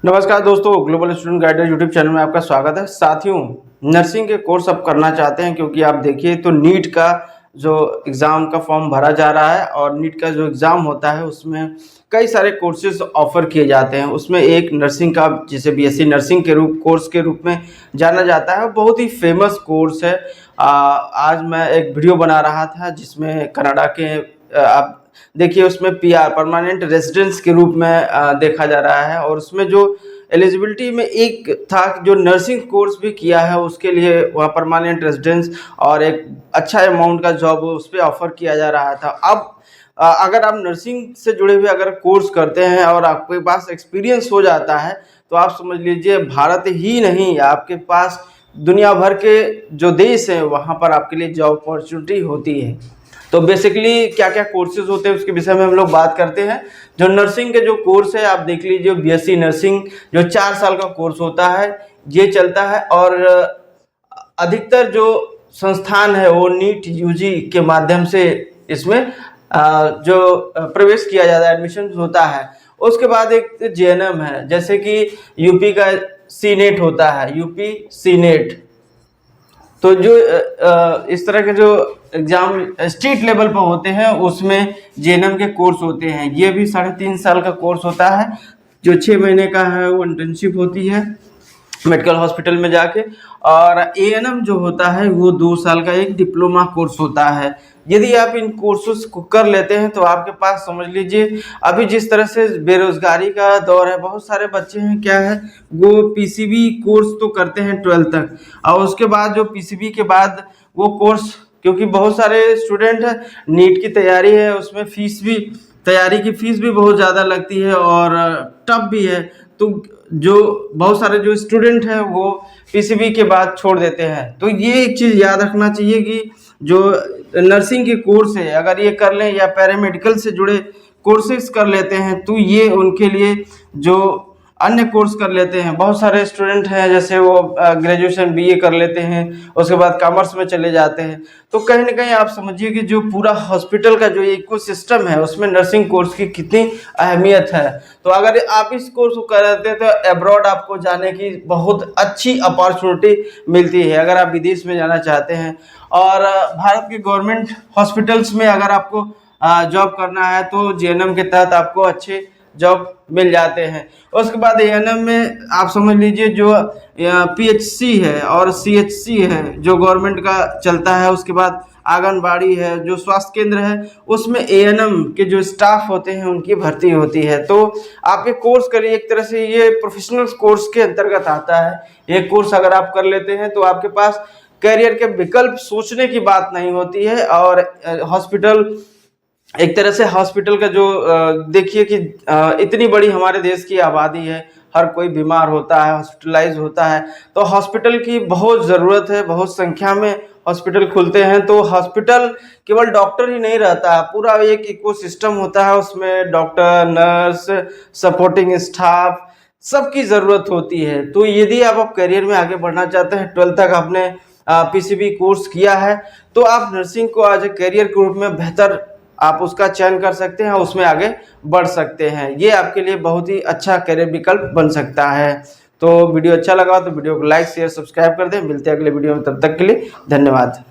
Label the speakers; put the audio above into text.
Speaker 1: नमस्कार दोस्तों, global student guider YouTube channel में आपका स्वागत है। साथियों, नर्सिंग के कोर्स अब करना चाहते हैं क्योंकि आप देखिए तो नीट का जो एग्ज़ाम का फॉर्म भरा जा रहा है और नीट का जो एग्ज़ाम होता है उसमें कई सारे कोर्सेज ऑफर किए जाते हैं। उसमें एक नर्सिंग का, जिसे बीएससी नर्सिंग के कोर्स के रूप में जाना जाता है, बहुत ही फेमस कोर्स है। आज मैं एक वीडियो बना रहा था जिसमें कनाडा के आप देखिए उसमें पीआर परमानेंट रेजिडेंस के रूप में देखा जा रहा है और उसमें जो एलिजिबिलिटी में एक था जो नर्सिंग कोर्स भी किया है उसके लिए वहाँ परमानेंट रेजिडेंस और एक अच्छा अमाउंट का जॉब उस पर ऑफर किया जा रहा था। अब अगर आप नर्सिंग से जुड़े हुए अगर कोर्स करते हैं और आपके पास एक्सपीरियंस हो जाता है तो आप समझ लीजिए भारत ही नहीं, आपके पास दुनिया भर के जो देश हैं वहाँ पर आपके लिए जॉब अपॉर्चुनिटी होती है। तो बेसिकली क्या क्या कोर्सेज होते हैं उसके विषय में हम लोग बात करते हैं। जो नर्सिंग के जो कोर्स है आप देख लीजिए, बीएससी नर्सिंग जो 4 साल का कोर्स होता है ये चलता है और अधिकतर जो संस्थान है वो नीट यूजी के माध्यम से इसमें जो प्रवेश किया जाता है, एडमिशन होता है। उसके बाद एक जेएनएम है, जैसे कि यूपी का सीनेट होता है, यूपी सीनेट। तो जो इस तरह के जो एग्जाम स्टेट लेवल पर होते हैं उसमें जेएनएम के कोर्स होते हैं। ये भी 3.5 साल का कोर्स होता है। जो 6 महीने का है वो इंटर्नशिप होती है मेडिकल हॉस्पिटल में जाके, और एएनएम जो होता है वो 2 साल का एक डिप्लोमा कोर्स होता है। यदि आप इन कोर्सेज को कर लेते हैं तो आपके पास समझ लीजिए अभी जिस तरह से बेरोजगारी का दौर है, बहुत सारे बच्चे हैं क्या है वो पीसीबी कोर्स तो करते हैं 12th तक, और उसके बाद जो पीसीबी के बाद वो कोर्स, क्योंकि बहुत सारे स्टूडेंट हैं नीट की तैयारी है उसमें तैयारी की फीस भी बहुत ज़्यादा लगती है और टफ भी है, तो जो बहुत सारे जो स्टूडेंट हैं वो पीसीबी के बाद छोड़ देते हैं। तो ये एक चीज़ याद रखना चाहिए कि जो नर्सिंग के कोर्स है अगर ये कर लें या पैरामेडिकल से जुड़े कोर्सेज कर लेते हैं तो ये उनके लिए जो अन्य कोर्स कर लेते हैं, बहुत सारे स्टूडेंट हैं जैसे वो ग्रेजुएशन बीए कर लेते हैं उसके बाद कॉमर्स में चले जाते हैं। तो कहीं ना कहीं आप समझिए कि जो पूरा हॉस्पिटल का जो इकोसिस्टम है उसमें नर्सिंग कोर्स की कितनी अहमियत है। तो अगर आप इस कोर्स को करते हैं तो अब्रॉड आपको जाने की बहुत अच्छी अपॉर्चुनिटी मिलती है अगर आप विदेश में जाना चाहते हैं। और भारत के गवर्नमेंट हॉस्पिटल्स में अगर आपको जॉब करना है तो जेएनएम के तहत आपको अच्छे जॉब मिल जाते हैं। उसके बाद एएनएम में आप समझ लीजिए जो पीएचसी है और सीएचसी है जो गवर्नमेंट का चलता है, उसके बाद आंगनबाड़ी है, जो स्वास्थ्य केंद्र है उसमें एएनएम के जो स्टाफ होते हैं उनकी भर्ती होती है। तो आप ये कोर्स करिए, एक तरह से ये प्रोफेशनल कोर्स के अंतर्गत आता है। ये कोर्स अगर आप कर लेते हैं तो आपके पास करियर के विकल्प सोचने की बात नहीं होती है। और हॉस्पिटल, एक तरह से हॉस्पिटल का जो देखिए कि इतनी बड़ी हमारे देश की आबादी है, हर कोई बीमार होता है, हॉस्पिटलाइज होता है, तो हॉस्पिटल की बहुत ज़रूरत है। बहुत संख्या में हॉस्पिटल खुलते हैं तो हॉस्पिटल केवल डॉक्टर ही नहीं रहता, पूरा एक इकोसिस्टम होता है, उसमें डॉक्टर, नर्स, सपोर्टिंग स्टाफ सबकी ज़रूरत होती है। तो यदि आप करियर में आगे बढ़ना चाहते हैं, 12th तक आपने पीसीबी कोर्स किया है तो आप नर्सिंग को आज ए करियर के रूप में बेहतर आप उसका चयन कर सकते हैं, उसमें आगे बढ़ सकते हैं। ये आपके लिए बहुत ही अच्छा करियर विकल्प बन सकता है। तो वीडियो अच्छा लगा तो वीडियो को लाइक शेयर सब्सक्राइब कर दें। मिलते हैं अगले वीडियो में, तब तक के लिए धन्यवाद।